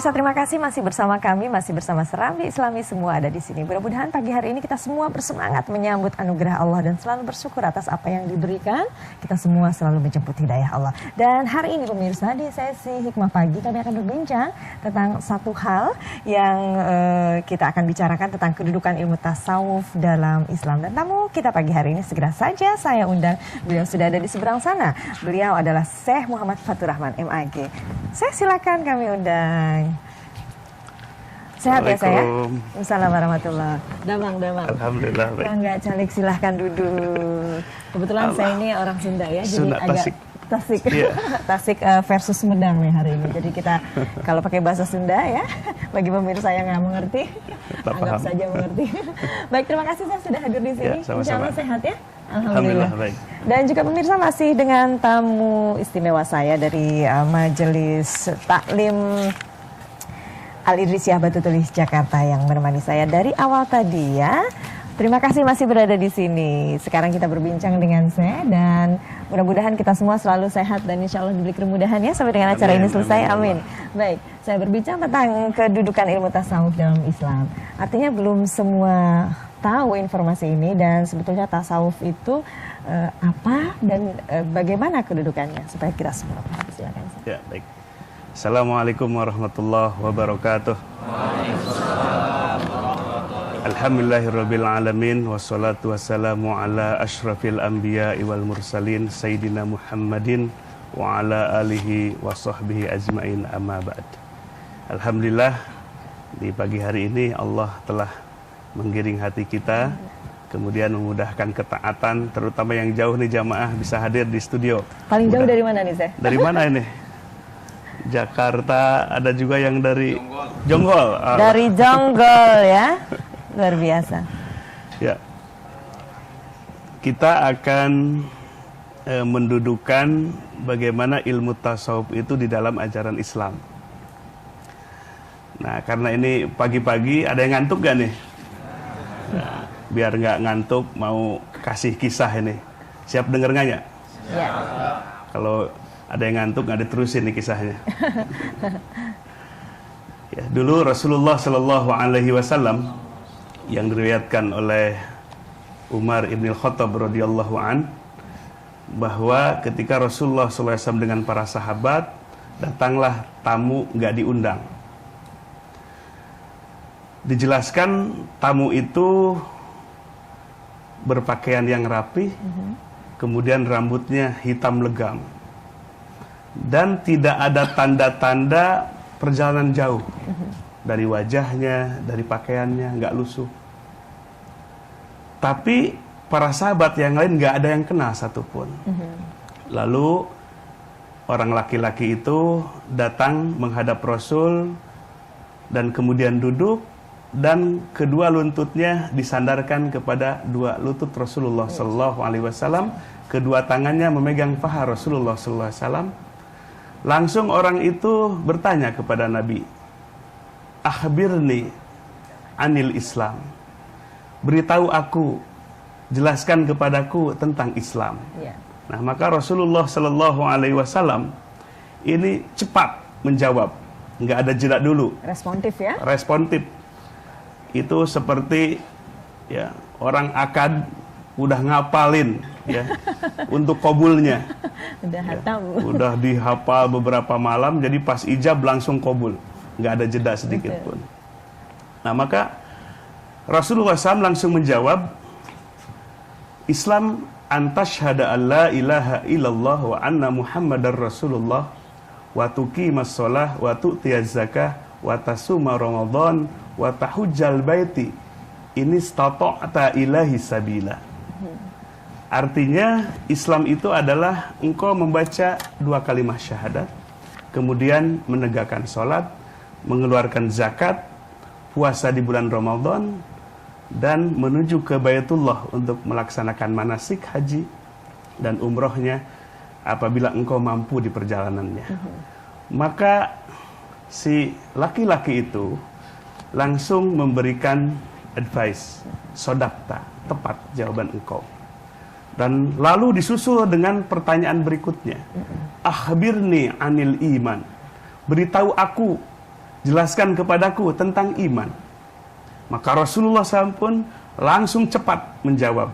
Pemirsa, terima kasih masih bersama kami, masih bersama Serambi Islami semua ada di sini. Mudah-mudahan pagi hari ini kita semua bersemangat menyambut anugerah Allah dan selalu bersyukur atas apa yang diberikan. Kita semua selalu menjemput hidayah Allah. Dan hari ini pemirsa, di sesi Hikmah Pagi kami akan berbincang tentang satu hal yang kita akan bicarakan tentang kedudukan ilmu tasawuf dalam Islam. Dan tamu kita pagi hari ini segera saja saya undang. Beliau sudah ada di seberang sana. Beliau adalah Syekh Muhammad Fatur Rahman, MAG. Saya silakan kami undang. Sehat ya saya? Assalamualaikum warahmatullahi wabarakatuh. Alhamdulillah. Enggak Calik, silahkan duduk. Kebetulan saya ini orang Sunda ya, Sunda, jadi agak Tasik, yeah. Tasik versus Sumedang nih hari ini. Jadi kita kalau pakai bahasa Sunda ya, bagi pemirsa yang nggak mengerti, anggap saja mengerti. Baik, terima kasih saya sudah hadir di sini. Ya, Insya Allah sehat ya. Alhamdulillah. Baik. Dan juga pemirsa masih dengan tamu istimewa saya dari Majelis Taklim Al-Idrisiyah Batu Tulis Jakarta yang menemani saya dari awal tadi ya. Terima kasih masih berada di sini. Sekarang kita berbincang dengan saya dan mudah-mudahan kita semua selalu sehat dan insya Allah diberi kemudahan ya sampai dengan acara ini selesai. Amin. Baik, saya berbincang tentang kedudukan ilmu tasawuf dalam Islam. Artinya belum semua tahu informasi ini dan sebetulnya tasawuf itu apa dan bagaimana kedudukannya supaya kita semua paham. Silakan. Ya, baik. Assalamualaikum warahmatullahi wabarakatuh. Alhamdulillahirabbil alamin wassalatu wassalamu ala asyrafil anbiya'i wal mursalin sayyidina Muhammadin wa ala alihi wa sahbihi ajmain amma ba'd. Alhamdulillah di pagi hari ini Allah telah menggiring hati kita, kemudian memudahkan ketaatan, terutama yang jauh nih jamaah bisa hadir di studio. Paling jauh dari mana nih, Seh? Dari mana ini? Jakarta, ada juga yang dari Jonggol. Dari Jonggol ya. Luar biasa. Ya. Kita akan mendudukan bagaimana ilmu tasawuf itu di dalam ajaran Islam. Nah, karena ini pagi-pagi ada yang ngantuk gak nih? Nah, biar nggak ngantuk, mau kasih kisah ini. Siap denger nggak ya? Ya. Kalau ada yang ngantuk nggak diterusin nih kisahnya. Ya, dulu Rasulullah Shallallahu Alaihi Wasallam yang diriwayatkan oleh Umar ibn Khattab radhiyallahu an, bahwa ketika Rasulullah SAW dengan para sahabat, datanglah tamu nggak diundang. Dijelaskan tamu itu berpakaian yang rapi, kemudian rambutnya hitam legam, dan tidak ada tanda-tanda perjalanan jauh. Dari wajahnya, dari pakaiannya, nggak lusuh. Tapi para sahabat yang lain nggak ada yang kenal satupun. Lalu orang laki-laki itu datang menghadap Rasul dan kemudian duduk, dan kedua lututnya disandarkan kepada dua lutut Rasulullah Sallallahu Alaihi Wasallam. Kedua tangannya memegang paha Rasulullah Sallallahu Alaihi Wasallam. Langsung orang itu bertanya kepada Nabi, akhbirni anil Islam, beritahu aku, jelaskan kepadaku tentang Islam. Ya. Nah, maka Rasulullah Sallallahu Alaihi Wasallam ini cepat menjawab, nggak ada jeda dulu. Responsif ya? Responsif. Itu seperti ya orang akad udah ngapalin ya untuk qabulnya. Udah hatam. Ya, udah dihafal beberapa malam, jadi pas ijab langsung qabul. Nggak ada jeda sedikit pun. Nah, maka Rasulullah SAW langsung menjawab, Islam antashhada an la ilaha illallah wa anna muhammadar rasulullah wa tuqimas shalah wa tu'tiyaz zakah wa tasuma ramadan wa tahujjal baiti ini stata'ta ilahi sabila. Artinya Islam itu adalah engkau membaca dua kalimat syahadat, kemudian menegakkan sholat, mengeluarkan zakat, puasa di bulan Ramadan, dan menuju ke Baitullah untuk melaksanakan manasik haji dan umrohnya apabila engkau mampu di perjalanannya. Maka si laki-laki itu langsung memberikan advice, sodakta, tepat jawaban engkau. Dan lalu disusul dengan pertanyaan berikutnya, akhbirni anil iman, beritahu aku jelaskan kepadaku tentang iman. Maka Rasulullah SAW pun langsung cepat menjawab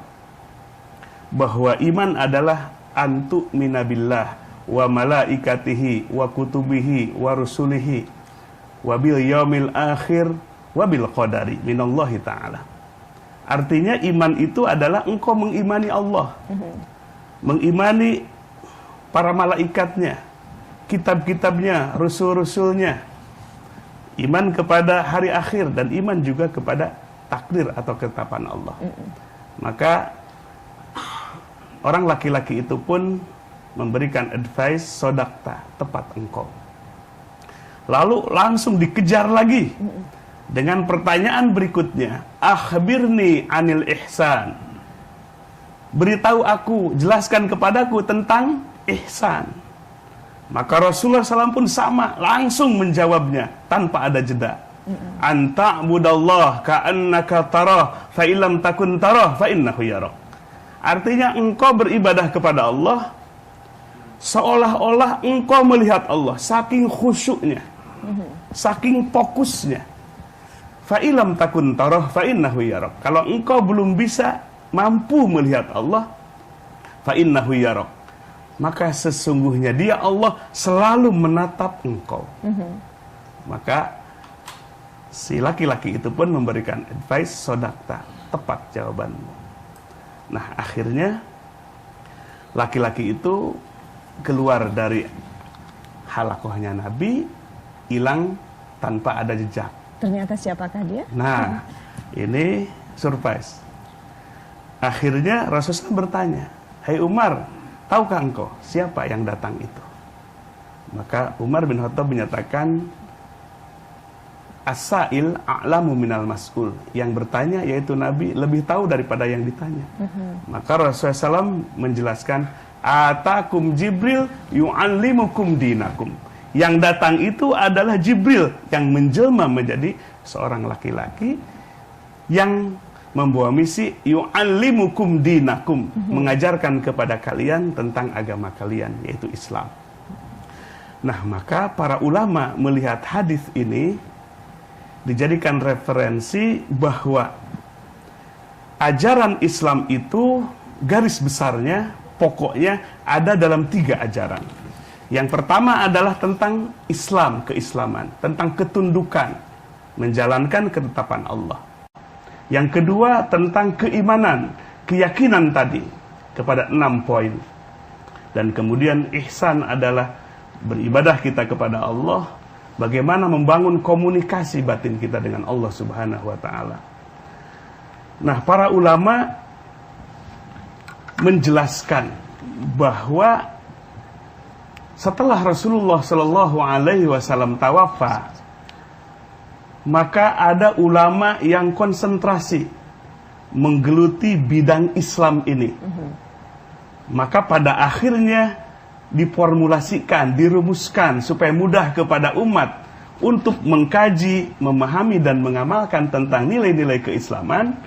bahwa iman adalah antu minabillah wa malaikatihi wa kutubihi wa rusulihi wa bil yaumil akhir wa bil qadari minallahi ta'ala. Artinya iman itu adalah engkau mengimani Allah, mengimani para malaikatnya, kitab-kitabnya, rasul-rasulnya, iman kepada hari akhir, dan iman juga kepada takdir atau ketetapan Allah. Maka orang laki-laki itu pun memberikan advice, sodakta, tepat engkau. Lalu langsung dikejar lagi dengan pertanyaan berikutnya, akhbirni anil ihsan. Beritahu aku, jelaskan kepadaku tentang ihsan. Maka Rasulullah SAW pun sama, langsung menjawabnya tanpa ada jeda. Anta'budallah ka'annaka tarah, fa illam takun tarah, fa innahu yarak. Artinya engkau beribadah kepada Allah seolah-olah engkau melihat Allah, saking khusyuknya, saking fokusnya. Fa illam takun tarah, fa innahu yarak. Kalau engkau belum bisa mampu melihat Allah, fa innahu yarak, maka sesungguhnya dia Allah selalu menatap engkau. Maka si laki-laki itu pun memberikan advice, sodakta, tepat jawabanmu. Nah akhirnya laki-laki itu keluar dari halakohnya Nabi, hilang tanpa ada jejak. Ternyata siapakah dia? Nah ini surprise. Akhirnya Rasulullah bertanya, hai Umar, tahukah engkau siapa yang datang itu? Maka Umar bin Khattab menyatakan, as-sa'il a'lamu minal mas'ul. Yang bertanya yaitu Nabi lebih tahu daripada yang ditanya. Maka Rasulullah SAW menjelaskan, atakum Jibril yu'allimukum dinakum. Yang datang itu adalah Jibril yang menjelma menjadi seorang laki-laki yang membawa misi yu'allimukum dinakum, mengajarkan kepada kalian tentang agama kalian, yaitu Islam. Nah maka para ulama melihat hadis ini dijadikan referensi bahwa ajaran Islam itu garis besarnya, pokoknya ada dalam 3 ajaran. Yang pertama adalah tentang Islam, keislaman, tentang ketundukan, menjalankan ketetapan Allah. Yang kedua tentang keimanan, keyakinan tadi kepada 6 poin. Dan kemudian ihsan adalah beribadah kita kepada Allah, bagaimana membangun komunikasi batin kita dengan Allah Subhanahu wa taala. Nah, para ulama menjelaskan bahwa setelah Rasulullah Shallallahu alaihi wasallam tawafa, maka ada ulama yang konsentrasi menggeluti bidang Islam ini. Maka pada akhirnya diformulasikan, dirumuskan supaya mudah kepada umat untuk mengkaji, memahami dan mengamalkan tentang nilai-nilai keislaman.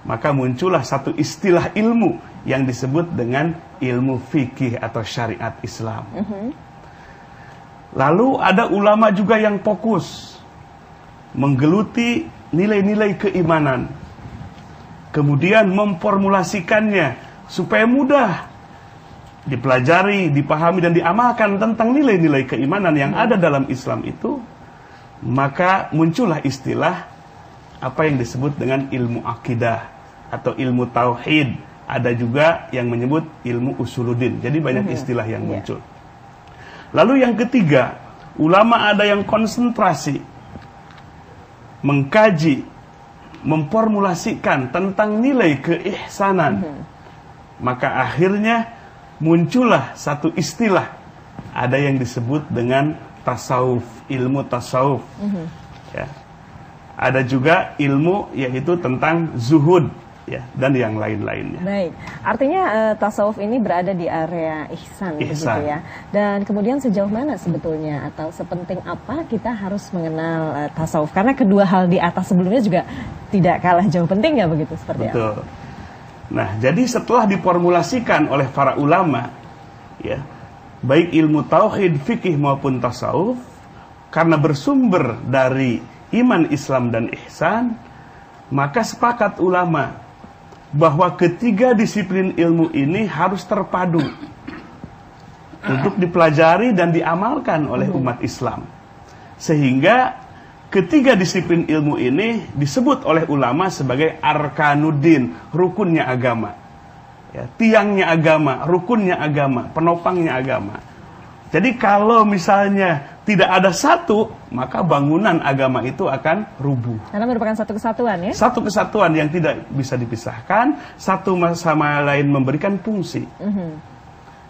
Maka muncullah satu istilah ilmu yang disebut dengan ilmu fikih atau syariat Islam. Lalu ada ulama juga yang fokus menggeluti nilai-nilai keimanan, kemudian memformulasikannya supaya mudah dipelajari, dipahami dan diamalkan tentang nilai-nilai keimanan yang ada dalam Islam itu. Maka muncullah istilah apa yang disebut dengan ilmu akidah atau ilmu tauhid. Ada juga yang menyebut ilmu usuluddin. Jadi banyak istilah yang muncul. Lalu yang ketiga, ulama ada yang konsentrasi mengkaji, memformulasikan tentang nilai keihsanan. Maka akhirnya muncullah satu istilah, ada yang disebut dengan tasawuf, ilmu tasawuf. Ya. Ada juga ilmu yaitu tentang zuhud, ya, dan yang lain-lainnya. Baik, artinya tasawuf ini berada di area ihsan, begitu ya. Dan kemudian sejauh mana sebetulnya atau sepenting apa kita harus mengenal tasawuf? Karena kedua hal di atas sebelumnya juga tidak kalah jauh pentingnya, begitu seperti Betul. Nah, jadi setelah diformulasikan oleh para ulama, ya, baik ilmu tauhid, fikih maupun tasawuf, karena bersumber dari iman, Islam, dan ihsan, maka sepakat ulama bahwa ketiga disiplin ilmu ini harus terpadu untuk dipelajari dan diamalkan oleh umat Islam. Sehingga ketiga disiplin ilmu ini disebut oleh ulama sebagai arkanuddin, rukunnya agama. Ya, tiangnya agama, rukunnya agama, penopangnya agama. Jadi kalau misalnya tidak ada satu, maka bangunan agama itu akan rubuh. Karena merupakan satu kesatuan ya? Satu kesatuan yang tidak bisa dipisahkan, satu sama lain memberikan fungsi.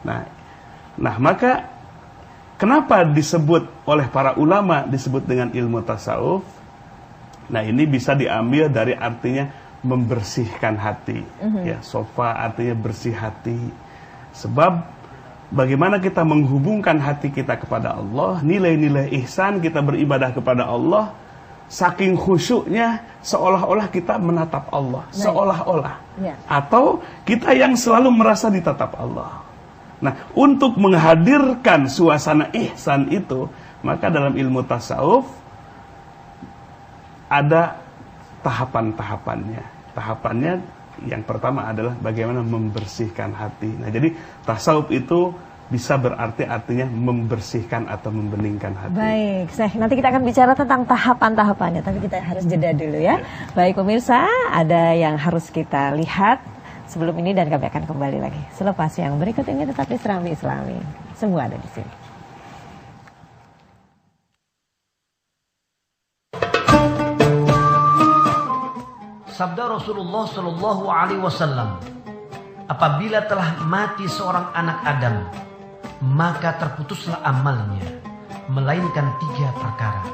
Nah, maka kenapa disebut oleh para ulama disebut dengan ilmu tasawuf? Nah, ini bisa diambil dari artinya membersihkan hati. Ya, sofa artinya bersih hati. Sebab bagaimana kita menghubungkan hati kita kepada Allah, nilai-nilai ihsan, kita beribadah kepada Allah, saking khusyuknya seolah-olah kita menatap Allah, seolah-olah. Atau kita yang selalu merasa ditatap Allah. Nah, untuk menghadirkan suasana ihsan itu, maka dalam ilmu tasawuf ada tahapan-tahapannya. Tahapannya yang pertama adalah bagaimana membersihkan hati. Nah, jadi tasawuf itu bisa berarti artinya membersihkan atau membeningkan hati. Baik, nanti kita akan bicara tentang tahapan-tahapannya, tapi kita harus jeda dulu ya. Baik pemirsa, ada yang harus kita lihat sebelum ini dan kami akan kembali lagi selepas yang berikut ini. Tetap di Serambi Islami, semua ada di sini. Sabda Rasulullah Shallallahu Alaihi Wasallam, apabila telah mati seorang anak Adam, maka terputuslah amalnya, melainkan 3 perkara.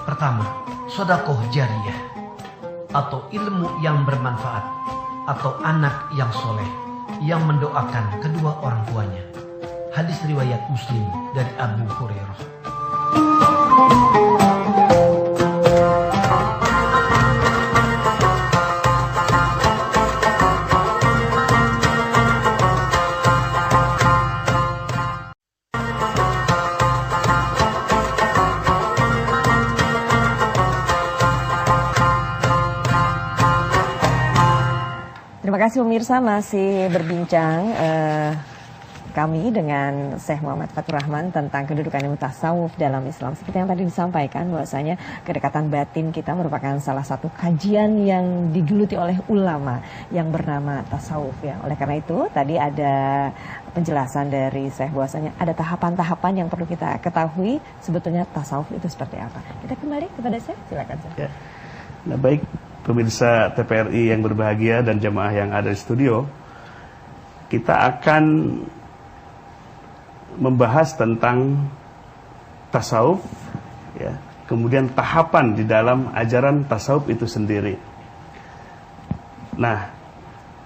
Pertama, sedekah jariyah, atau ilmu yang bermanfaat, atau anak yang soleh, yang mendoakan kedua orang tuanya. Hadis riwayat Muslim dari Abu Hurairah. Terima kasih pemirsa, masih berbincang kami dengan Syekh Muhammad Fatur Rahman tentang kedudukan ilmu tasawuf dalam Islam. Seperti yang tadi disampaikan bahwasanya kedekatan batin kita merupakan salah satu kajian yang digeluti oleh ulama yang bernama tasawuf ya. Oleh karena itu tadi ada penjelasan dari Syekh bahwasanya ada tahapan-tahapan yang perlu kita ketahui sebetulnya tasawuf itu seperti apa. Kita kembali kepada Syekh, silakan Syekh. Ya. Nah, baik pemirsa TPRI yang berbahagia dan jemaah yang ada di studio, kita akan membahas tentang tasawuf, ya, kemudian tahapan di dalam ajaran tasawuf itu sendiri. Nah,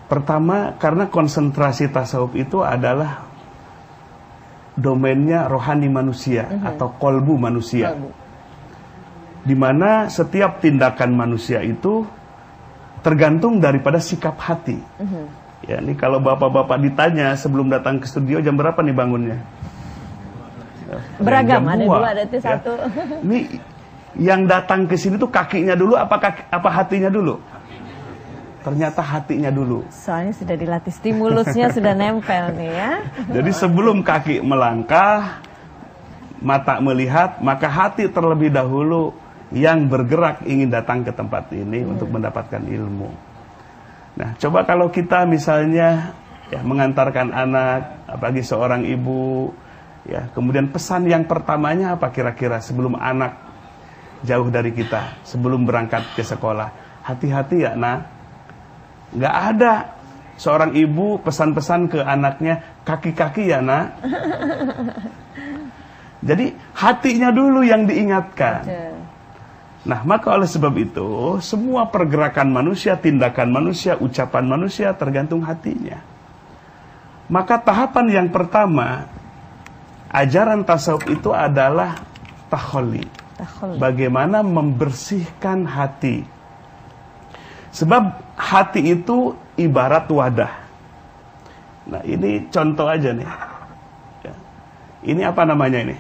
pertama karena konsentrasi tasawuf itu adalah domainnya rohani manusia atau kolbu manusia. Di mana setiap tindakan manusia itu tergantung daripada sikap hati. Ya, ini kalau bapak-bapak ditanya sebelum datang ke studio jam berapa nih bangunnya? Beragam, jam ada 2, dua, ada itu ya. 1. Ini yang datang ke sini tuh kakinya dulu apa hatinya dulu? Ternyata hatinya dulu. Soalnya sudah dilatih, stimulusnya sudah nempel nih ya. Jadi sebelum kaki melangkah, mata melihat, maka hati terlebih dahulu yang bergerak ingin datang ke tempat ini untuk mendapatkan ilmu. Nah, coba kalau kita misalnya ya, mengantarkan anak, apalagi seorang ibu, ya, kemudian pesan yang pertamanya apa kira-kira sebelum anak jauh dari kita, sebelum berangkat ke sekolah? Hati-hati ya nak. Nggak ada seorang ibu pesan-pesan ke anaknya, kaki-kaki ya nak. Jadi hatinya dulu yang diingatkan. Nah, maka oleh sebab itu, semua pergerakan manusia, tindakan manusia, ucapan manusia tergantung hatinya. Maka tahapan yang pertama, ajaran tasawuf itu adalah takholi. Bagaimana membersihkan hati. Sebab hati itu ibarat wadah. Nah, ini contoh aja nih. Ini apa namanya ini?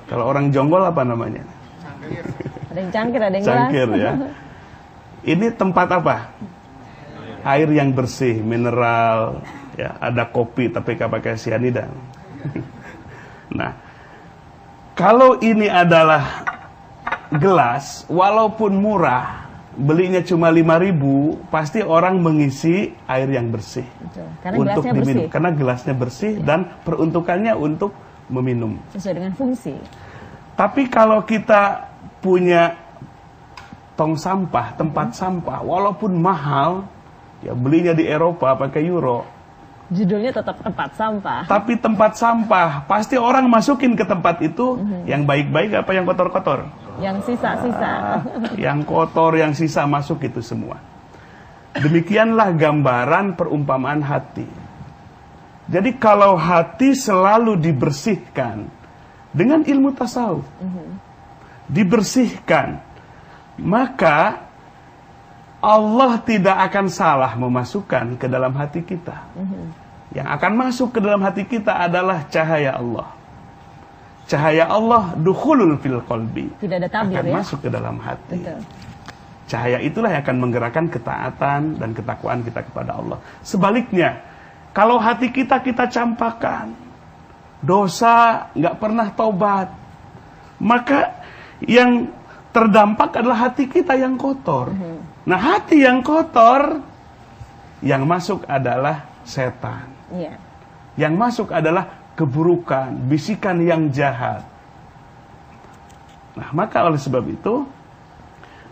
Kalau orang jonggol apa namanya? Ada yang cangkir, ada yang gelas. Cangkir ya. Ini tempat apa? Air yang bersih, mineral, ya, ada kopi tapi nggak pakai sianida. Nah, kalau ini adalah gelas, walaupun murah, belinya cuma 5.000, pasti orang mengisi air yang bersih. Betul. Karena untuk gelasnya diminum. bersih. Karena gelasnya bersih dan peruntukannya untuk meminum. Sesuai dengan fungsi. Tapi kalau kita punya tong sampah, tempat sampah, walaupun mahal, ya belinya di Eropa pakai euro, Judulnya tetap tempat sampah. tapi tempat sampah, pasti orang masukin ke tempat itu yang baik-baik apa yang kotor-kotor. Yang sisa-sisa. Yang kotor, yang sisa masuk itu semua. Demikianlah gambaran perumpamaan hati. Jadi kalau hati selalu dibersihkan dengan ilmu tasawuf, dibersihkan, maka Allah tidak akan salah memasukkan ke dalam hati kita. Yang akan masuk ke dalam hati kita adalah cahaya Allah. Cahaya Allah dukhulul fil qalbi. Tidak ada tabir akan ya. masuk ke dalam hati. Betul. Cahaya itulah yang akan menggerakkan ketaatan dan ketakwaan kita kepada Allah. Sebaliknya, kalau hati kita campakkan, dosa, nggak pernah tobat, maka yang terdampak adalah hati kita yang kotor. Nah, hati yang kotor, yang masuk adalah setan. Iya. Yang masuk adalah keburukan, bisikan yang jahat. Nah, maka oleh sebab itu,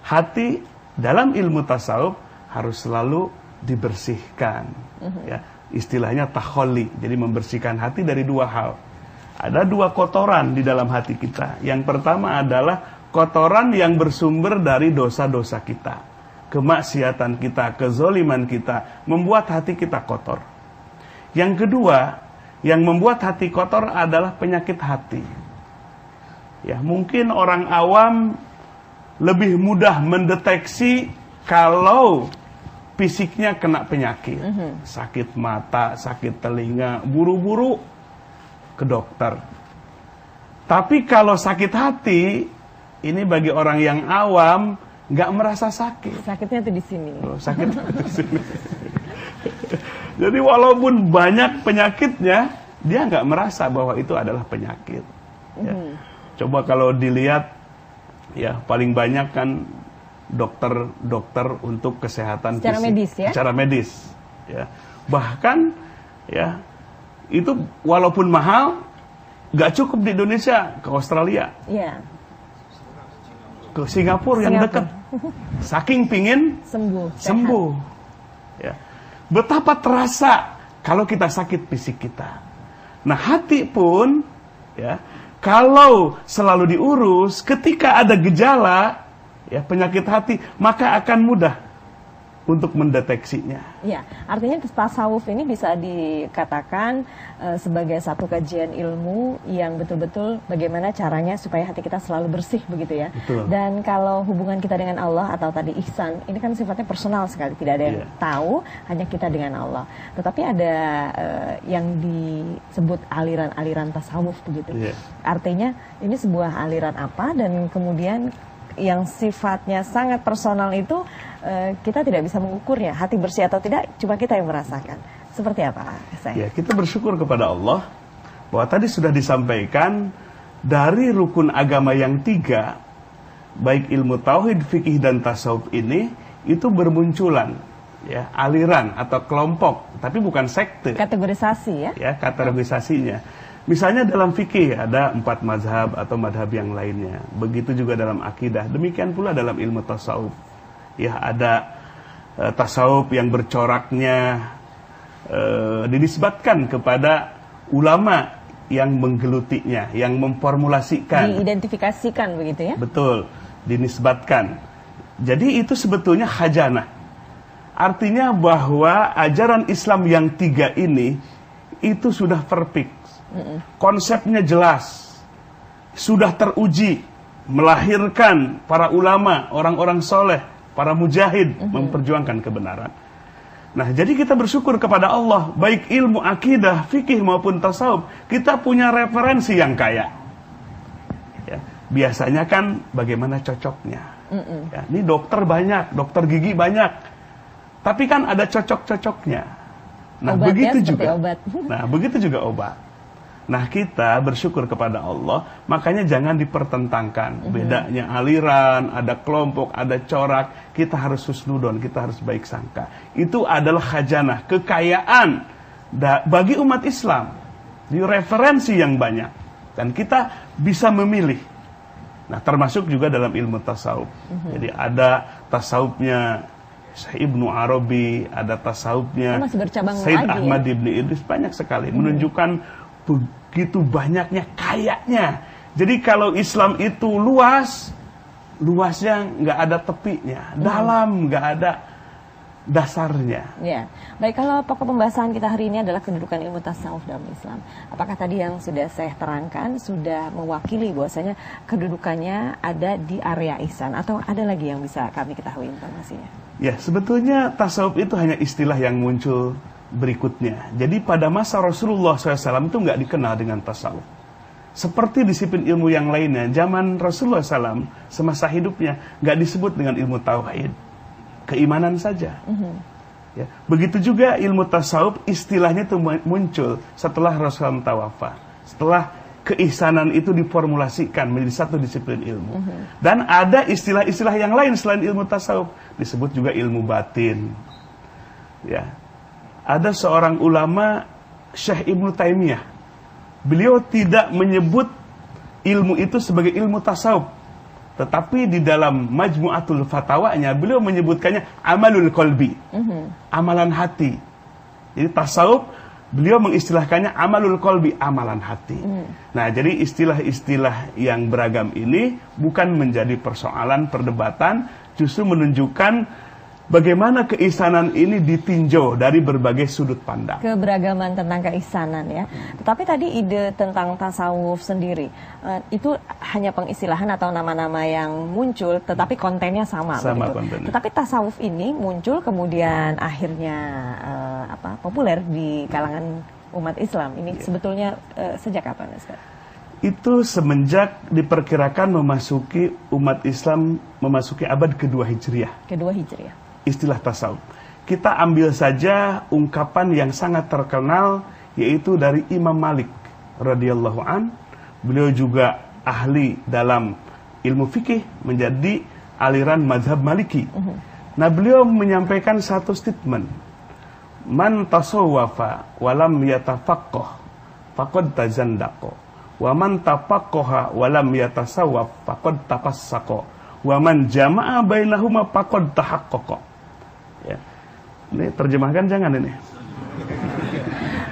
hati dalam ilmu tasawuf harus selalu dibersihkan. Ya, istilahnya takholi, jadi membersihkan hati dari dua hal. Ada dua kotoran di dalam hati kita. Yang pertama adalah kotoran yang bersumber dari dosa-dosa kita. Kemaksiatan kita, kezoliman kita, membuat hati kita kotor. Yang kedua, yang membuat hati kotor adalah penyakit hati. Ya, mungkin orang awam lebih mudah mendeteksi kalau fisiknya kena penyakit. Sakit mata, sakit telinga, buru-buru ke dokter. Tapi kalau sakit hati, ini bagi orang yang awam nggak merasa sakit. Sakitnya tuh di sini. Oh, sakit di sini. Jadi walaupun banyak penyakitnya, dia nggak merasa bahwa itu adalah penyakit. Ya. Coba kalau dilihat, ya paling banyak kan dokter untuk kesehatan secara fisik, medis ya. Secara medis, ya. Bahkan, ya itu walaupun mahal, nggak cukup di Indonesia, ke Australia. Iya. Ke Singapura yang dekat, saking pingin Sembuh. sembuh. Ya. Betapa terasa kalau kita sakit fisik kita. Nah, hati pun, ya, kalau selalu diurus, ketika ada gejala, ya, penyakit hati, maka akan mudah untuk mendeteksinya. Ya, artinya tasawuf ini bisa dikatakan sebagai satu kajian ilmu yang betul-betul bagaimana caranya supaya hati kita selalu bersih begitu ya. Betul. Dan kalau hubungan kita dengan Allah atau tadi ihsan, ini kan sifatnya personal sekali, tidak ada yang tahu, hanya kita dengan Allah. Tetapi ada yang disebut aliran-aliran tasawuf begitu. Artinya ini sebuah aliran apa dan kemudian yang sifatnya sangat personal itu kita tidak bisa mengukurnya, hati bersih atau tidak cuma kita yang merasakan. Seperti apa? Ya, kita bersyukur kepada Allah bahwa tadi sudah disampaikan dari rukun agama yang 3, baik ilmu tauhid, fikih dan tasawuf ini itu bermunculan, ya, aliran atau kelompok, tapi bukan sekte. Kategorisasi ya? Ya, kategorisasinya. Misalnya dalam fikih ada 4 mazhab atau madhab yang lainnya. Begitu juga dalam akidah. Demikian pula dalam ilmu tasawuf. Ya, ada tasawuf yang bercoraknya dinisbatkan kepada ulama yang menggelutinya, yang memformulasikan. Diidentifikasikan begitu ya? Betul, dinisbatkan. Jadi itu sebetulnya khajanah. Artinya bahwa ajaran Islam yang 3 ini itu sudah perfect. Konsepnya jelas, sudah teruji, melahirkan para ulama, orang-orang soleh, para mujahid memperjuangkan kebenaran. Nah, jadi kita bersyukur kepada Allah, baik ilmu akidah, fikih maupun tasawuf, kita punya referensi yang kaya. biasanya kan bagaimana cocoknya. Ya, ini dokter banyak, dokter gigi banyak, tapi kan ada cocok-cocoknya. Nah, Obatnya begitu seperti juga. obat. Nah, begitu juga obat. Nah, kita bersyukur kepada Allah, makanya jangan dipertentangkan. Bedanya aliran, ada kelompok, ada corak, kita harus husnudon, kita harus baik sangka. Itu adalah khazanah, kekayaan bagi umat Islam. Di referensi yang banyak. Dan kita bisa memilih. Nah, termasuk juga dalam ilmu tasawuf. Jadi ada tasawufnya Syekh Ibnu Arabi, ada tasawufnya masih bercabang Sayyid lagi, Ahmad Ibni Idris, banyak sekali. Menunjukkan begitu banyaknya kayanya. Jadi kalau Islam itu luas, luasnya nggak ada tepinya, dalam nggak ada dasarnya. Ya, baik, kalau pokok pembahasan kita hari ini adalah kedudukan ilmu tasawuf dalam Islam. Apakah tadi yang sudah saya terangkan sudah mewakili bahwasanya kedudukannya ada di area ihsan, atau ada lagi yang bisa kami ketahui informasinya? Ya, sebetulnya tasawuf itu hanya istilah yang muncul berikutnya. Jadi pada masa Rasulullah SAW itu nggak dikenal dengan tasawuf. Seperti disiplin ilmu yang lainnya, zaman Rasulullah SAW semasa hidupnya nggak disebut dengan ilmu tauhid, keimanan saja. Ya, begitu juga ilmu tasawuf, istilahnya itu muncul setelah Rasulullah tawafat, setelah keihsanan itu diformulasikan menjadi satu disiplin ilmu. Dan ada istilah-istilah yang lain selain ilmu tasawuf, disebut juga ilmu batin. Ya, ada seorang ulama, Syekh Ibnu Taimiyah, beliau tidak menyebut ilmu itu sebagai ilmu tasawuf, tetapi di dalam Majmu'atul Fatawanya beliau menyebutkannya amalul qalbi, amalan hati. Jadi tasawuf beliau mengistilahkannya amalul qalbi, amalan hati. Nah, jadi istilah-istilah yang beragam ini bukan menjadi persoalan perdebatan, justru menunjukkan bagaimana keihsanan ini ditinjau dari berbagai sudut pandang. Keberagaman tentang keihsanan ya. Tetapi tadi ide tentang tasawuf sendiri, itu hanya pengistilahan atau nama-nama yang muncul, tetapi kontennya sama. Sama begitu. kontennya. Tetapi tasawuf ini muncul kemudian akhirnya populer di kalangan umat Islam. Ini sebetulnya sejak kapan, Ustaz? Itu semenjak diperkirakan memasuki umat Islam memasuki abad kedua Hijriah. Kedua Hijriah. Istilah tasawuf. Kita ambil saja ungkapan yang sangat terkenal, yaitu dari Imam Malik radhiyallahu an. Beliau juga ahli dalam ilmu fikih, menjadi aliran mazhab Maliki. Nah, beliau menyampaikan satu statement, man tasawwafa walam yatafaqqah faqad tazandaqa, wa man tafaqqaha walam yatasawwaf faqad tafassaqa, wa man jama'a bainahuma faqad tahaqqaqa. Ya. Ini terjemahkan jangan ini.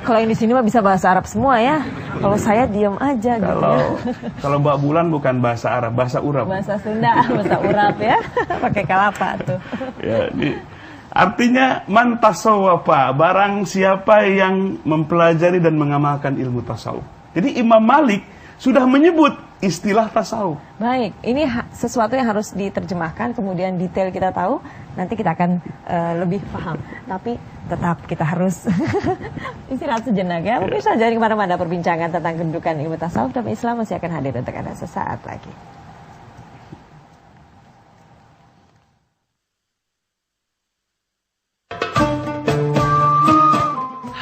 Kalau yang di sini mah bisa bahasa Arab semua ya. Kalau saya diam aja gitu ya. Kalau Mbak Bulan bukan bahasa Arab, bahasa Urap. Bahasa Sunda, bahasa Urap ya. Pakai kalapa tuh. Ya, artinya man tasawwafa, barang siapa yang mempelajari dan mengamalkan ilmu tasawuf. Jadi Imam Malik sudah menyebut istilah tasawuf. Baik, ini sesuatu yang harus diterjemahkan, kemudian detail kita tahu, nanti kita akan lebih paham. Tapi tetap kita harus istirahat sejenak ya. Mungkin saja kemana-mana perbincangan tentang kedudukan ilmu tasawuf dalam Islam masih akan hadir untuk Anda sesaat lagi.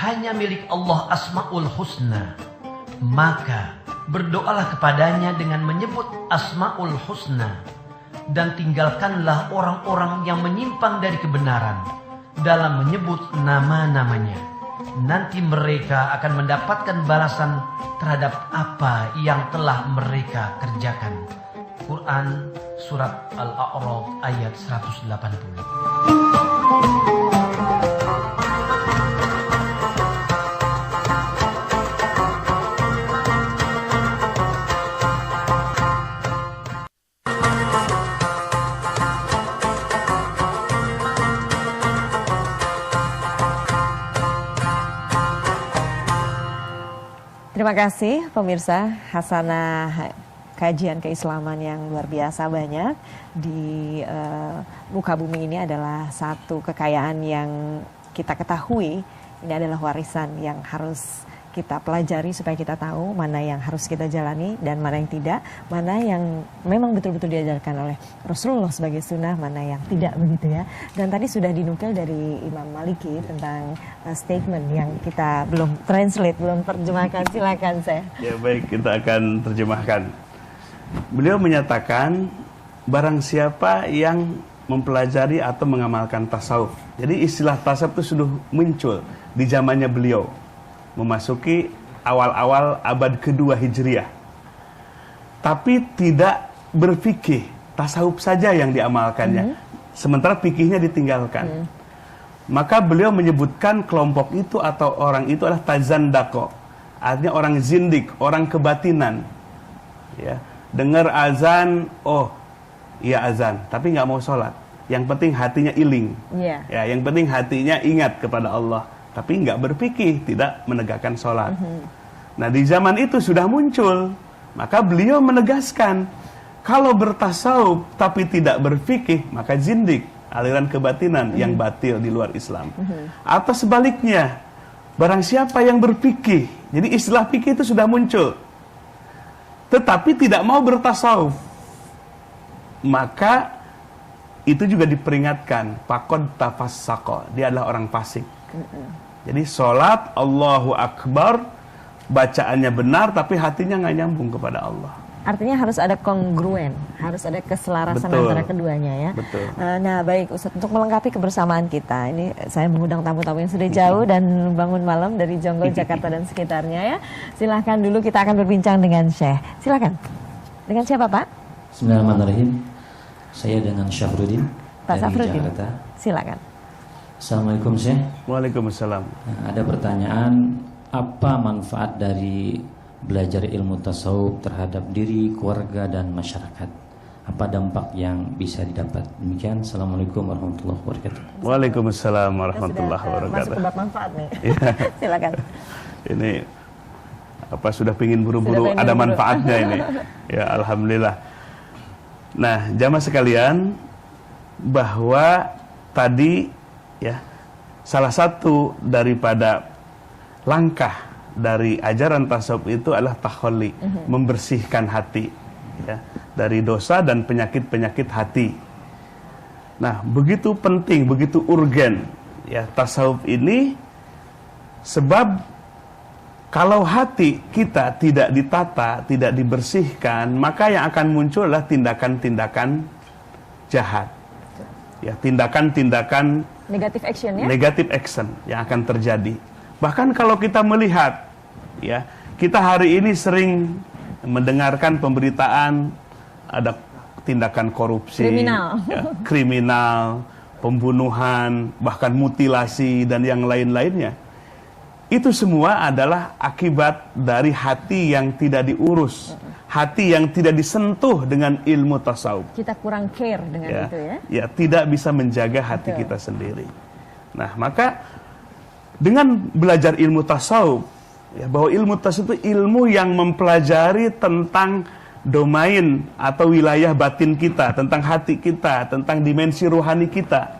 Hanya milik Allah Asmaul Husna, maka berdoalah kepadanya dengan menyebut Asmaul Husna, dan tinggalkanlah orang-orang yang menyimpang dari kebenaran dalam menyebut nama-namanya. Nanti mereka akan mendapatkan balasan terhadap apa yang telah mereka kerjakan. Quran Surat Al-A'raf ayat 180. Terima kasih pemirsa, hasanah kajian keislaman yang luar biasa banyak di muka bumi ini adalah satu kekayaan yang kita ketahui. Ini adalah warisan yang harus kita pelajari supaya kita tahu mana yang harus kita jalani dan mana yang tidak, mana yang memang betul-betul diajarkan oleh Rasulullah sebagai sunnah, mana yang tidak begitu ya. Dan tadi sudah dinukil dari Imam Maliki tentang statement yang kita belum translate, belum terjemahkan. Silakan saya. Ya baik, kita akan terjemahkan. Beliau menyatakan barang siapa yang mempelajari atau mengamalkan tasawuf. Jadi istilah tasawuf itu sudah muncul di zamannya beliau, memasuki awal-awal abad kedua Hijriah. Tapi tidak berfikih, tasawuf saja yang diamalkannya. Sementara fikihnya ditinggalkan. Maka beliau menyebutkan kelompok itu atau orang itu adalah tazandako. Artinya orang zindik, orang kebatinan. Ya, dengar azan, oh iya azan, tapi nggak mau sholat. Yang penting hatinya iling. Ya, yang penting hatinya ingat kepada Allah. Tapi nggak berpikir, tidak menegakkan sholat. Nah di zaman itu sudah muncul, maka beliau menegaskan, kalau bertasawuf tapi tidak berfikih, maka zindik, aliran kebatinan yang batil di luar Islam. Atau sebaliknya, barang siapa yang berfikih, jadi istilah fikih itu sudah muncul, tetapi tidak mau bertasawuf, maka itu juga diperingatkan, faqad tafassaqa, dia adalah orang fasik. Jadi sholat Allahu Akbar, bacaannya benar tapi hatinya nggak nyambung kepada Allah. Artinya harus ada kongruen, harus ada keselarasan antara keduanya ya. Betul. Nah baik Ustadz, untuk melengkapi kebersamaan kita, ini saya mengundang tamu-tamu yang sudah jauh dan bangun malam dari Jonggol, Jakarta dan sekitarnya ya. Silahkan dulu, kita akan berbincang dengan Syekh. Silahkan. Dengan siapa Pak? Bismillahirrahmanirrahim. Saya dengan Syafruddin Pak dari Syafruddin. Jakarta. Silakan. Assalamualaikum Syekh. Waalaikumsalam. Ada pertanyaan, apa manfaat dari belajar ilmu tasawuf terhadap diri, keluarga, dan masyarakat? Apa dampak yang bisa didapat? Demikian. Assalamualaikum warahmatullahi wabarakatuh. Waalaikumsalam warahmatullahi Sudah wabarakatuh. masuk ke bab manfaat nih. Silakan. Ini apa sudah pingin buru-buru ada manfaatnya ini. Ya alhamdulillah. Nah, jamaah sekalian, bahwa tadi ya salah satu daripada langkah dari ajaran tasawuf itu adalah takhalli, membersihkan hati ya dari dosa dan penyakit-penyakit hati. Nah, begitu penting, begitu urgen ya tasawuf ini, sebab kalau hati kita tidak ditata, tidak dibersihkan, maka yang akan muncul adalah tindakan-tindakan jahat. Ya, tindakan-tindakan Negative action ya? Negative action yang akan terjadi. Bahkan kalau kita melihat, ya, kita hari ini sering mendengarkan pemberitaan ada tindakan korupsi, kriminal, pembunuhan, bahkan mutilasi dan yang lain-lainnya. Itu semua adalah akibat dari hati yang tidak diurus, hati yang tidak disentuh dengan ilmu tasawuf. Kita kurang care dengan itu ya. Ya, tidak bisa menjaga hati kita sendiri. Nah, maka dengan belajar ilmu tasawuf, ya, bahwa ilmu tasawuf itu ilmu yang mempelajari tentang domain atau wilayah batin kita, tentang hati kita, tentang dimensi rohani kita.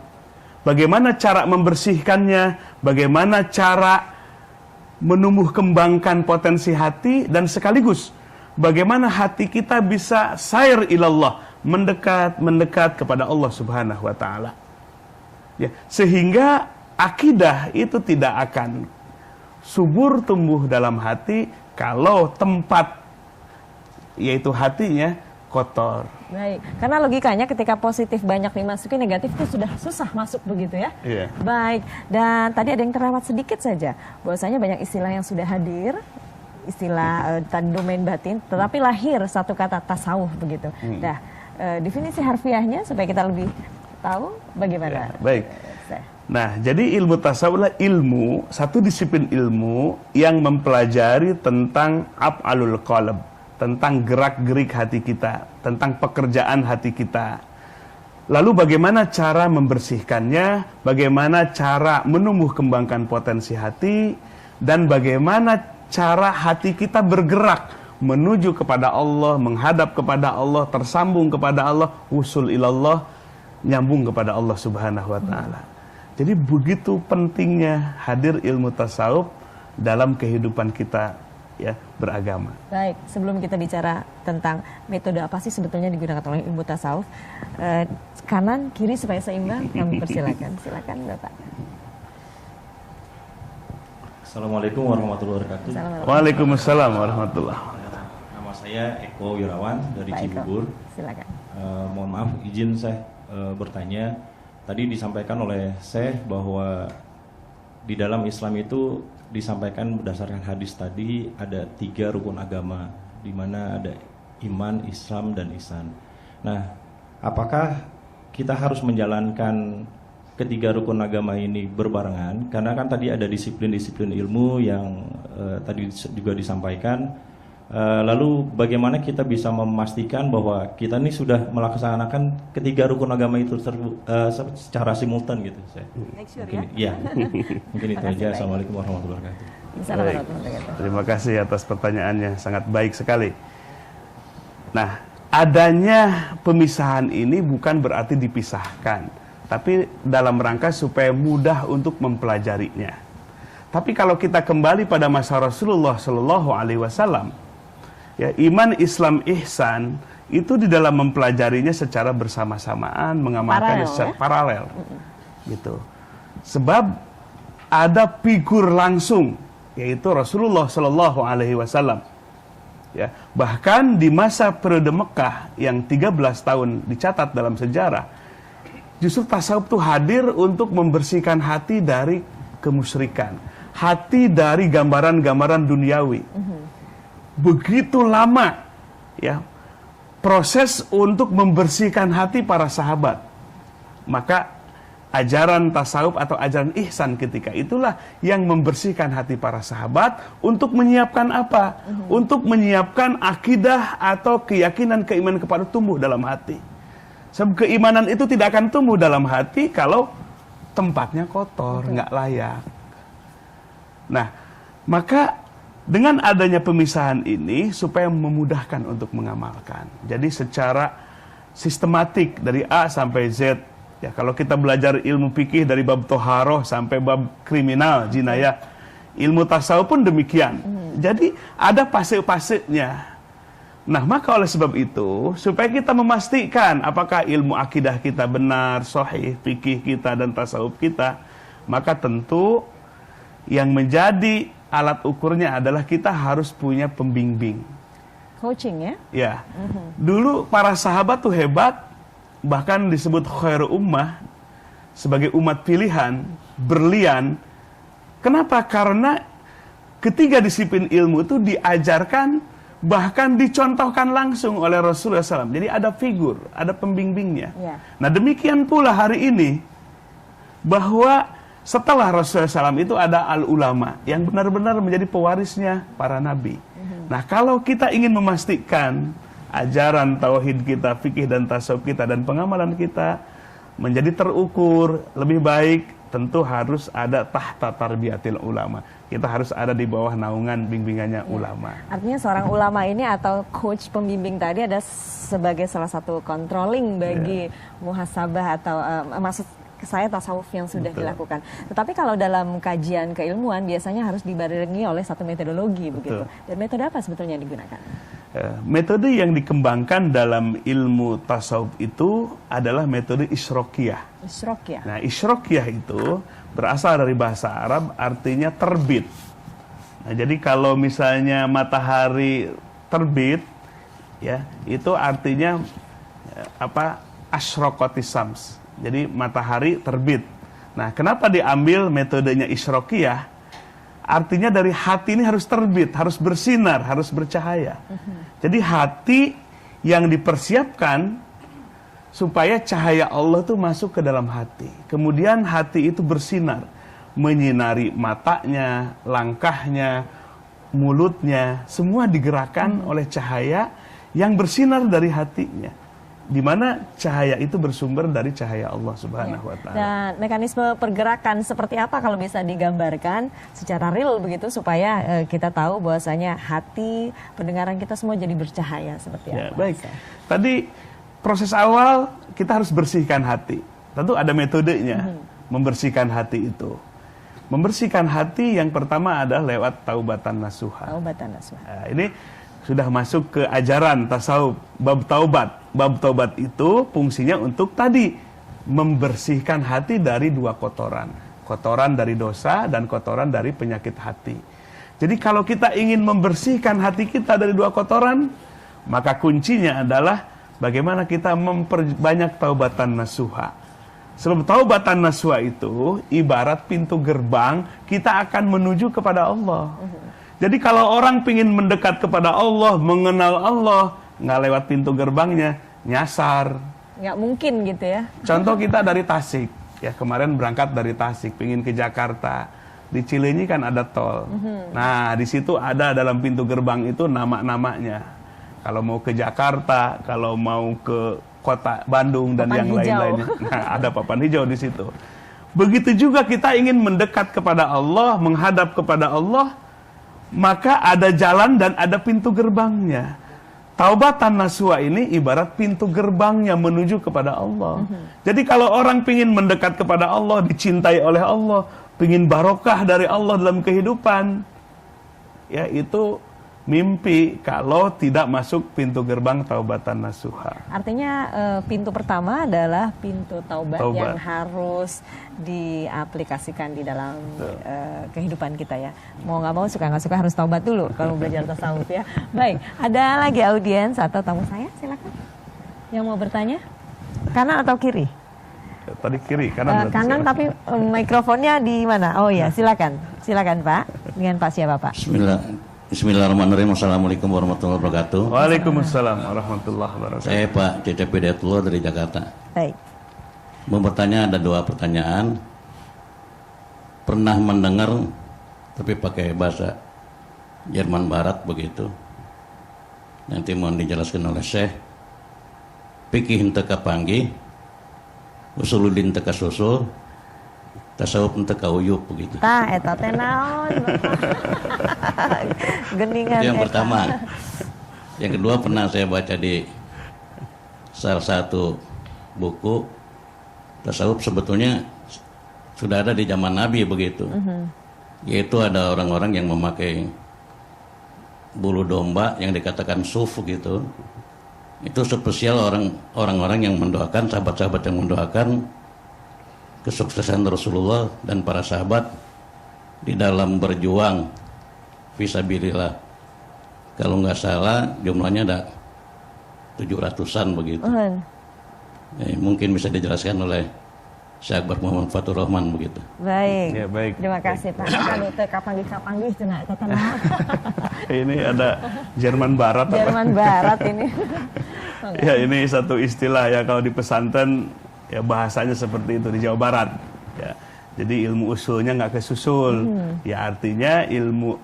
Bagaimana cara membersihkannya, bagaimana cara menumbuh kembangkan potensi hati, dan sekaligus bagaimana hati kita bisa sair ilallah, mendekat kepada Allah Subhanahu wa taala. Ya, sehingga akidah itu tidak akan subur tumbuh dalam hati kalau tempat yaitu hatinya kotor. Baik, karena logikanya ketika positif banyak dimasuki, negatif itu sudah susah masuk begitu ya. Iya. Baik, dan tadi ada yang terlewat sedikit saja, bahwasanya banyak istilah yang sudah hadir, istilah domain batin, tetapi lahir satu kata tasawuf begitu. Nah, definisi harfiahnya supaya kita lebih tahu bagaimana. Ya, baik. Nah, jadi ilmu tasawuf adalah ilmu, satu disiplin ilmu yang mempelajari tentang af'alul qalb, tentang gerak-gerik hati kita, tentang pekerjaan hati kita. Lalu bagaimana cara membersihkannya, bagaimana cara menumbuh kembangkan potensi hati, dan bagaimana cara hati kita bergerak menuju kepada Allah, menghadap kepada Allah, tersambung kepada Allah, wusul ilallah, nyambung kepada Allah Subhanahu wa taala. Jadi begitu pentingnya hadir ilmu tasawuf dalam kehidupan kita ya beragama. Baik, sebelum kita bicara tentang metode apa sih sebetulnya digunakan oleh ilmu tasawuf, kanan kiri supaya seimbang, kami persilakan. Silakan Bapak. Assalamualaikum warahmatullahi wabarakatuh. Waalaikumsalam warahmatullahi. Nama saya Eko Wirawan dari Pak Eko, Cibubur. silakan. Mohon maaf, izin saya bertanya. Tadi disampaikan oleh saya bahwa di dalam Islam itu disampaikan berdasarkan hadis tadi ada 3 rukun agama, di mana ada iman, Islam, dan ihsan. Nah, apakah kita harus menjalankan ketiga rukun agama ini berbarengan? Karena kan tadi ada disiplin-disiplin ilmu yang tadi juga disampaikan. Lalu bagaimana kita bisa memastikan bahwa kita ini sudah melaksanakan ketiga rukun agama itu secara simultan gitu? Mungkin, ya. Mungkin itu aja. Assalamualaikum warahmatullahi wabarakatuh. Baik. Terima kasih atas pertanyaannya, sangat baik sekali. Nah, adanya pemisahan ini bukan berarti dipisahkan, tapi dalam rangka supaya mudah untuk mempelajarinya. Tapi kalau kita kembali pada masa Rasulullah Shallallahu Alaihi Wasallam, ya, iman, Islam, ihsan itu di dalam mempelajarinya secara bersama-samaan, mengamalkannya secara paralel, gitu. Sebab ada figur langsung, yaitu Rasulullah Shallallahu Alaihi Wasallam. Ya, bahkan di masa periode Mekah yang 13 tahun dicatat dalam sejarah, justru tasawuf itu hadir untuk membersihkan hati dari kemusyrikan, hati dari gambaran-gambaran duniawi. Begitu lama ya proses untuk membersihkan hati para sahabat. Maka ajaran tasawuf atau ajaran ihsan ketika itulah yang membersihkan hati para sahabat untuk menyiapkan apa? Untuk menyiapkan akidah atau keyakinan, keimanan kepada tumbuh dalam hati. Sebab keimanan itu tidak akan tumbuh dalam hati kalau tempatnya kotor, nggak layak. Nah, maka dengan adanya pemisahan ini supaya memudahkan untuk mengamalkan. Jadi secara sistematik dari A sampai Z. Ya, kalau kita belajar ilmu fikih dari bab toharoh sampai bab kriminal, jinayah, ilmu tasawuf pun demikian. Jadi ada fase-fasenya. Nah, maka oleh sebab itu, supaya kita memastikan apakah ilmu akidah kita benar, sahih, fikih kita dan tasawuf kita, maka tentu yang menjadi alat ukurnya adalah kita harus punya pembimbing. Coaching ya? Ya. Dulu para sahabat tuh hebat, bahkan disebut khairu ummah, sebagai umat pilihan, berlian. Kenapa? Karena ketiga disiplin ilmu itu diajarkan, bahkan dicontohkan langsung oleh Rasulullah SAW. Jadi ada figur, ada pembimbingnya. Ya. Nah, demikian pula hari ini, bahwa setelah Rasulullah SAW itu ada al-ulama yang benar-benar menjadi pewarisnya para nabi. Nah, kalau kita ingin memastikan ajaran tauhid kita, fikih dan tasawuf kita dan pengamalan kita menjadi terukur lebih baik, tentu harus ada tahta tarbiyatil ulama. Kita harus ada di bawah naungan bimbingannya ulama. Artinya seorang ulama ini atau coach pembimbing tadi ada sebagai salah satu controlling bagi muhasabah atau maksud saya tasawuf yang sudah dilakukan. Tetapi kalau dalam kajian keilmuan biasanya harus dibarengi oleh satu metodologi begitu. Dan metode apa sebetulnya yang digunakan? Metode yang dikembangkan dalam ilmu tasawuf itu adalah metode isyrokiyah. Isyrokiyah. Nah, isyrokiyah itu berasal dari bahasa Arab, artinya terbit. Nah, jadi kalau misalnya matahari terbit, ya itu artinya apa? Asyraqatis syams. Jadi matahari terbit. Nah, kenapa diambil metodenya isyrokiyah? Artinya dari hati ini harus terbit, harus bersinar, harus bercahaya. Jadi hati yang dipersiapkan supaya cahaya Allah itu masuk ke dalam hati. Kemudian hati itu bersinar, menyinari matanya, langkahnya, mulutnya, semua digerakkan oleh cahaya yang bersinar dari hatinya. Di mana cahaya itu bersumber dari cahaya Allah Subhanahu wa Ta'ala. Dan mekanisme pergerakan seperti apa kalau bisa digambarkan secara real begitu supaya kita tahu bahwasanya hati, pendengaran kita semua jadi bercahaya seperti Ya, apa? baik. Tadi proses awal kita harus bersihkan hati. Tentu ada metodenya membersihkan hati itu. Membersihkan hati yang pertama adalah lewat taubatan nasuha. Taubatan nasuha. Nah, ini sudah masuk ke ajaran tasawuf, bab taubat. Bab taubat itu fungsinya untuk tadi membersihkan hati dari dua kotoran. Kotoran dari dosa dan kotoran dari penyakit hati. Jadi kalau kita ingin membersihkan hati kita dari dua kotoran, maka kuncinya adalah bagaimana kita memperbanyak taubatan nasuha. Sebab taubatan nasuha itu ibarat pintu gerbang kita akan menuju kepada Allah. Jadi kalau orang ingin mendekat kepada Allah, mengenal Allah, nggak lewat pintu gerbangnya, nyasar. Nggak mungkin gitu ya. Contoh kita dari Tasik, ya kemarin berangkat dari Tasik, ingin ke Jakarta. Di Cileunyi kan ada tol. Nah, di situ ada dalam pintu gerbang itu nama-namanya. Kalau mau ke Jakarta, kalau mau ke kota Bandung dan Papan yang hijau. lain-lainnya. Nah, ada papan hijau di situ. Begitu juga kita ingin mendekat kepada Allah, menghadap kepada Allah, maka ada jalan dan ada pintu gerbangnya. Taubatan nasuha ini ibarat pintu gerbangnya menuju kepada Allah. Jadi kalau orang ingin mendekat kepada Allah, dicintai oleh Allah, ingin barokah dari Allah dalam kehidupan, ya itu mimpi kalau tidak masuk pintu gerbang taubatan nasuha. Artinya pintu pertama adalah pintu taubat Taubat. yang harus diaplikasikan di dalam kehidupan kita ya. Mau nggak mau, suka nggak suka harus taubat dulu kalau belajar tasawuf ya. Baik, ada lagi audiens atau tamu saya, silakan. Yang mau bertanya? Kanan atau kiri? Tadi kiri, kanan. berarti Kanan silakan. tapi mikrofonnya di mana? Oh ya, silakan. Silakan Pak. Dengan Pak siapa Pak? Bismillahirrahmanirrahim. Assalamualaikum warahmatullahi wabarakatuh. Waalaikumsalam warahmatullahi wabarakatuh. Saya Pak Cecep Hidayatullah dari Jakarta. Baik. Mau bertanya, ada dua pertanyaan. Pernah mendengar tapi pakai bahasa Jerman Barat begitu. Nanti mohon dijelaskan oleh Syekh. Fikih henteu kapanggih, usuluddin teu kasusul, tasawuf henteu kauyup begitu. Tah eta teh naon? Geningan Itu yang eta. pertama. Yang kedua, pernah saya baca di salah satu buku tasawuf, sebetulnya sudah ada di zaman Nabi begitu. Yaitu ada orang-orang yang memakai bulu domba yang dikatakan suf gitu. Itu spesial orang-orang yang mendoakan, sahabat-sahabat yang mendoakan kesuksesan Rasulullah dan para sahabat di dalam berjuang fisabilillah. Kalau nggak salah jumlahnya ada 700-an begitu. Mungkin bisa dijelaskan oleh Syekh Akbar Muhammad Fatur Rahman begitu. Baik. Ya, baik. Terima kasih Pak. Anu teh kapanggih cenah eta teh naon? Ini ada Jerman Barat. apa? Jerman Barat ini. Ya, ini satu istilah ya kalau di pesantren ya bahasanya seperti itu di Jawa Barat. Ya. Jadi ilmu usulnya nggak kesusul. Ya artinya ilmu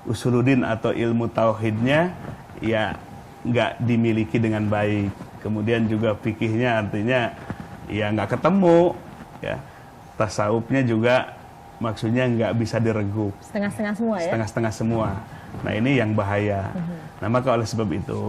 usuluddin atau ilmu tauhidnya ya nggak dimiliki dengan baik. Kemudian juga fikihnya artinya ya nggak ketemu. Ya, tasawufnya juga maksudnya nggak bisa diregup. Setengah-setengah semua ya. Setengah-setengah semua. Nah ini yang bahaya. Nah maka oleh sebab itu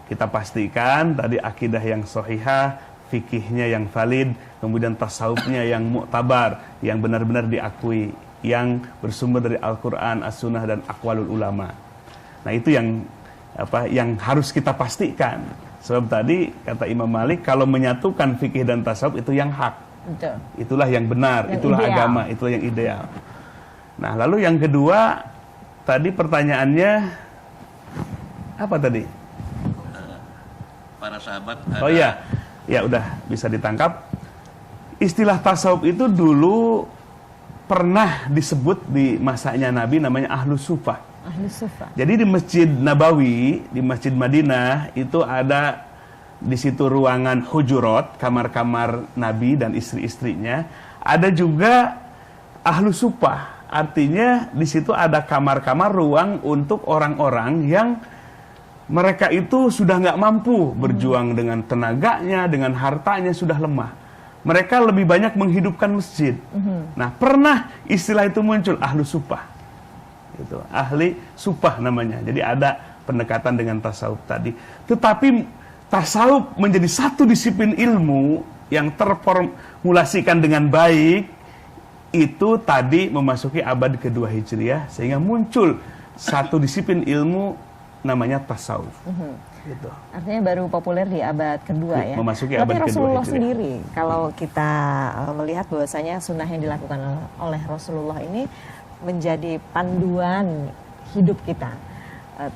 kita pastikan tadi akidah yang sahihah, fikihnya yang valid, kemudian tasawufnya yang muktabar, yang benar-benar diakui, yang bersumber dari Al-Quran, As-Sunnah dan aqwalul ulama. Nah itu yang harus kita pastikan. Sebab tadi kata Imam Malik, kalau menyatukan fikih dan tasawuf itu yang hak. Betul. Itulah yang benar, Yang itulah ideal. agama, itulah yang ideal. Nah, lalu yang kedua, tadi pertanyaannya apa tadi? Para sahabat. Oh iya, ya udah bisa ditangkap. Istilah tasawuf itu dulu pernah disebut di masanya Nabi namanya Ahlus Sufah. Ahlus Sufah. Jadi di Masjid Nabawi, di Masjid Madinah itu ada di situ ruangan hujurat, kamar-kamar Nabi dan istri-istrinya. Ada juga Ahlus Sufah, artinya di situ ada kamar-kamar ruang untuk orang-orang yang mereka itu sudah nggak mampu berjuang dengan tenaganya, dengan hartanya sudah lemah. Mereka lebih banyak menghidupkan masjid. Nah, pernah istilah itu muncul, Ahlus Sufah. Itu ahli sufah namanya. Jadi ada pendekatan dengan tasawuf tadi. Tetapi tasawuf menjadi satu disiplin ilmu yang terformulasikan dengan baik itu tadi memasuki abad kedua Hijriah, sehingga muncul satu disiplin ilmu namanya tasawuf. Gitu. Artinya baru populer di abad kedua ya. Memasuki Tapi abad kedua Rasulullah Hijriah. sendiri, kalau kita melihat bahwasanya sunnah yang dilakukan oleh Rasulullah ini menjadi panduan hidup kita.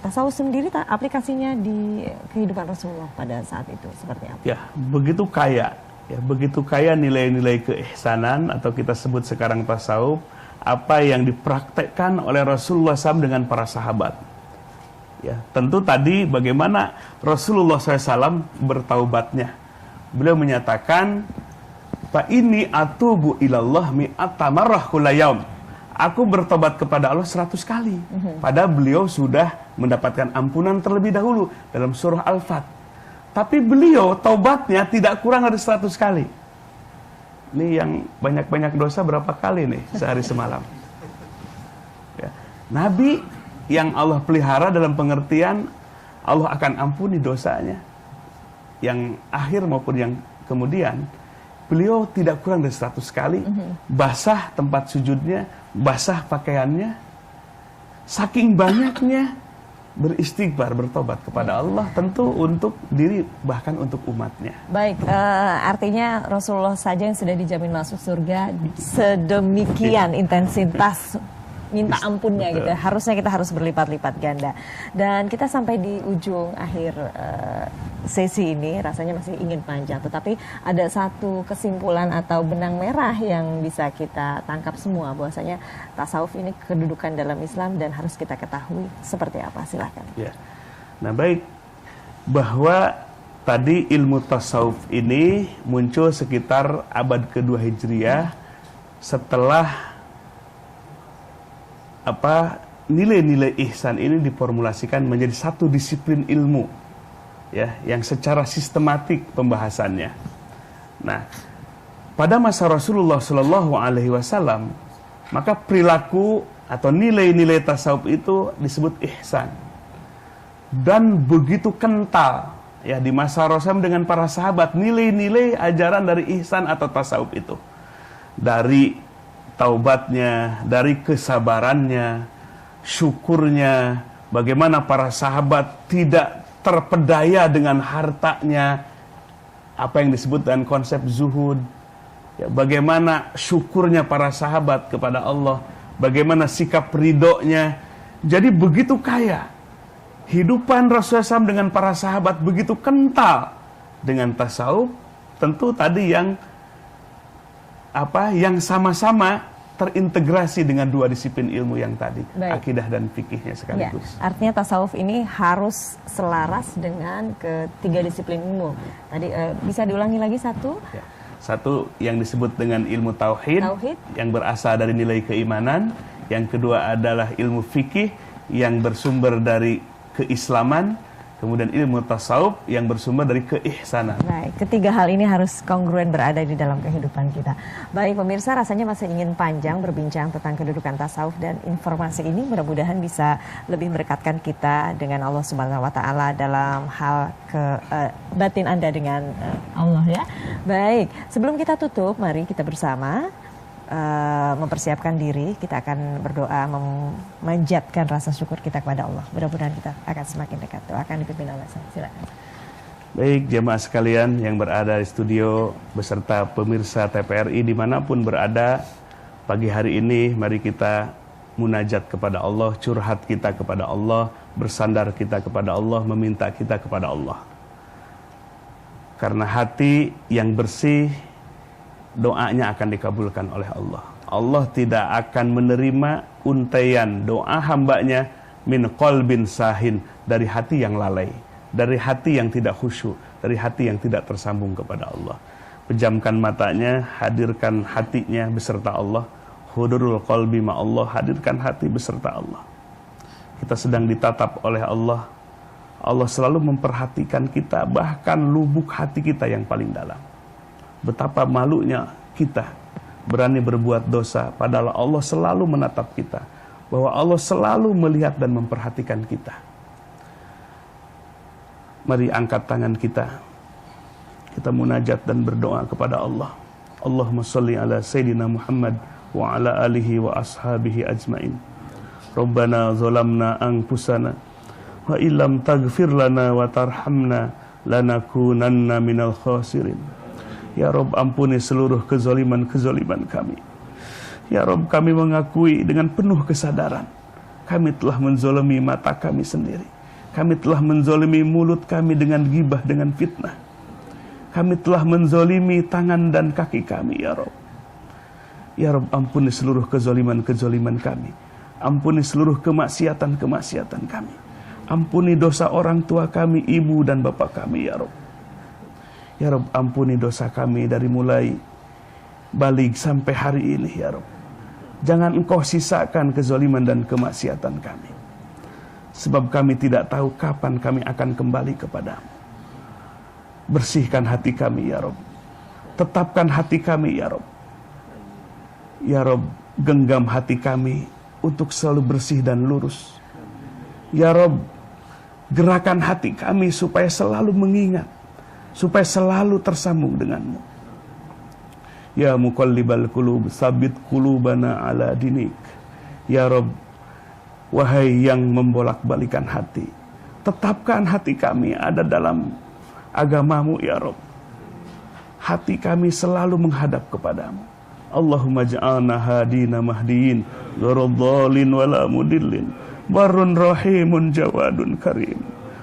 Tasawuf sendiri aplikasinya di kehidupan Rasulullah pada saat itu seperti apa? Ya, begitu kaya nilai-nilai keihsanan atau kita sebut sekarang tasawuf, apa yang dipraktekkan oleh Rasulullah SAW dengan para sahabat. Ya, tentu tadi bagaimana Rasulullah SAW bertaubatnya. Beliau menyatakan, "Fa inni atubu ilallah mi'ata marrah kulla yaum." Aku bertobat kepada Allah 100 kali. Padahal beliau sudah mendapatkan ampunan terlebih dahulu dalam surah Al-Fat. Tapi beliau taubatnya tidak kurang dari 100 kali. Ini yang banyak-banyak dosa berapa kali nih sehari semalam. Ya. Nabi yang Allah pelihara dalam pengertian Allah akan ampuni dosanya. Yang akhir maupun yang kemudian, beliau tidak kurang dari 100 kali basah tempat sujudnya, basah pakaiannya, saking banyaknya beristighfar, bertobat kepada Allah, tentu untuk diri bahkan untuk umatnya. Baik, artinya Rasulullah saja yang sudah dijamin masuk surga sedemikian intensitas minta ampunnya gitu. Harusnya kita harus berlipat-lipat ganda. Dan kita sampai di ujung akhir sesi ini, rasanya masih ingin panjang, tetapi ada satu kesimpulan atau benang merah yang bisa kita tangkap semua, bahwasanya tasawuf ini kedudukan dalam Islam dan harus kita ketahui seperti apa. Silahkan. Ya. Nah, baik, bahwa tadi ilmu tasawuf ini muncul sekitar abad kedua Hijriah setelah nilai-nilai ihsan ini diformulasikan menjadi satu disiplin ilmu, ya, yang secara sistematik pembahasannya. Nah, pada masa Rasulullah Shallallahu Alaihi Wasallam, maka perilaku atau nilai-nilai tasawuf itu disebut ihsan, dan begitu kental, ya, di masa Rasul dengan para sahabat nilai-nilai ajaran dari ihsan atau tasawuf itu, dari taubatnya, dari kesabarannya, syukurnya, bagaimana para sahabat tidak terpedaya dengan hartanya, apa yang disebut dengan konsep zuhud, ya, bagaimana syukurnya para sahabat kepada Allah, bagaimana sikap ridhonya. Jadi begitu kaya hidupan Rasulullah SAW dengan para sahabat, begitu kental dengan tasawuf. Tentu tadi yang sama-sama terintegrasi dengan dua disiplin ilmu yang tadi, akidah dan fikihnya sekaligus. Ya, artinya tasawuf ini harus selaras dengan ketiga disiplin ilmu. Tadi bisa diulangi lagi satu? Ya. Satu yang disebut dengan ilmu tauhid, yang berasal dari nilai keimanan. Yang kedua adalah ilmu fikih yang bersumber dari keislaman. Kemudian ilmu tasawuf yang bersumber dari keihsanan. Baik, ketiga hal ini harus kongruen berada di dalam kehidupan kita. Baik pemirsa, rasanya masih ingin panjang berbincang tentang kedudukan tasawuf, dan informasi ini mudah-mudahan bisa lebih mendekatkan kita dengan Allah Subhanahu wa Ta'ala dalam hal batin Anda dengan Allah, ya. Baik, sebelum kita tutup, mari kita bersama mempersiapkan diri. Kita akan berdoa memanjatkan rasa syukur kita kepada Allah. Mudah-mudahan kita akan semakin dekat. Doakan dipimpin oleh saya. Silakan. Baik, jemaah sekalian yang berada di studio beserta pemirsa TPRI dimanapun berada, pagi hari ini mari kita munajat kepada Allah, curhat kita kepada Allah, bersandar kita kepada Allah, meminta kita kepada Allah. Karena hati yang bersih, doanya akan dikabulkan oleh Allah. Allah tidak akan menerima untaian doa hambanya min qalbin sahin, dari hati yang lalai, dari hati yang tidak khusyuk, dari hati yang tidak tersambung kepada Allah. Pejamkan matanya, hadirkan hatinya beserta Allah. Hudurul qalbi ma Allah, hadirkan hati beserta Allah. Kita sedang ditatap oleh Allah. Allah selalu memperhatikan kita, bahkan lubuk hati kita yang paling dalam. Betapa malunya kita berani berbuat dosa, padahal Allah selalu menatap kita, bahwa Allah selalu melihat dan memperhatikan kita. Mari angkat tangan kita, kita munajat dan berdoa kepada Allah. Allahumma sholli ala Sayyidina Muhammad wa ala alihi wa ashabihi ajmain. Rabbana zalamna anfusana wa illam taghfir lana wa tarhamna lanakunanna minal khasirin. Ya Rabb, ampuni seluruh kezaliman-kezaliman kami. Ya Rabb, kami mengakui dengan penuh kesadaran kami telah menzalimi mata kami sendiri. Kami telah menzalimi mulut kami dengan ghibah, dengan fitnah. Kami telah menzalimi tangan dan kaki kami, ya Rabb. Ya Rabb, ampuni seluruh kezaliman-kezaliman kami. Ampuni seluruh kemaksiatan-kemaksiatan kami. Ampuni dosa orang tua kami, ibu dan bapak kami, ya Rabb. Ya Rabb, ampuni dosa kami dari mulai balik sampai hari ini, ya Rabb. Jangan Engkau sisakan kezaliman dan kemaksiatan kami. Sebab kami tidak tahu kapan kami akan kembali kepadamu. Bersihkan hati kami, ya Rabb. Tetapkan hati kami, ya Rabb. Ya Rabb, genggam hati kami untuk selalu bersih dan lurus. Ya Rabb, gerakan hati kami supaya selalu mengingat, supaya selalu tersambung denganmu. Ya muqallibal qulub, sabit qulubana ala dinik. Ya Rabb, wahai yang membolak-balikan hati, tetapkan hati kami ada dalam agamamu, ya Rabb. Hati kami selalu menghadap kepadamu. Allahumma ja'alna hadina mahdiin, gharadhalin wala mudillin, barun rahimun jawadun karim.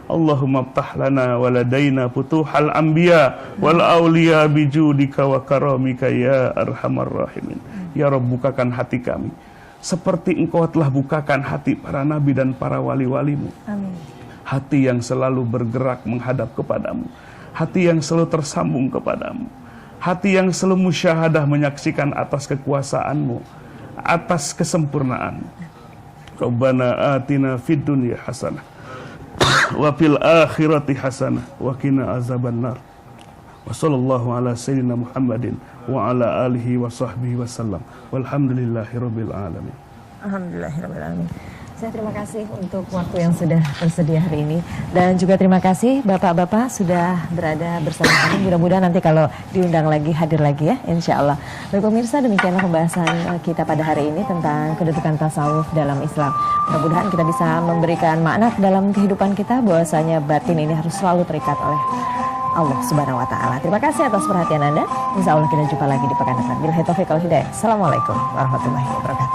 Allahumma aftah lana waladaina futuhal anbiya wal awliya bijudika wa karamika ya arhamar rahimin. Ya Rabb, bukakan hati kami seperti Engkau telah bukakan hati para nabi dan para wali-walimu. Amin. Hati yang selalu bergerak menghadap kepadamu. Hati yang selalu tersambung kepadamu. Hati yang selalu musyahadah menyaksikan atas kekuasaanmu, atas kesempurnaanmu. Rabbana atina fid dunya hasanah wa fil akhirati hasanah wa qina azabannar. Wa sallallahu ala sayyidina Muhammadin wa ala alihi wa sahbihi wasallam. Walhamdulillahirabbil alamin. Alhamdulillahirabbil alamin. Saya terima kasih untuk waktu yang sudah tersedia hari ini, dan juga terima kasih Bapak-bapak sudah berada bersama kami. Mudah-mudahan nanti kalau diundang lagi hadir lagi ya, insya Allah. Baik pemirsa, demikianlah pembahasan kita pada hari ini tentang kedudukan tasawuf dalam Islam. Mudah-mudahan kita bisa memberikan makna dalam kehidupan kita, bahwasanya batin ini harus selalu terikat oleh Allah Subhanahu wa taala. Terima kasih atas perhatian Anda. Insya Allah kita jumpa lagi di pekan depan. Billahi taufiq wal hidayah. Assalamualaikum warahmatullahi wabarakatuh.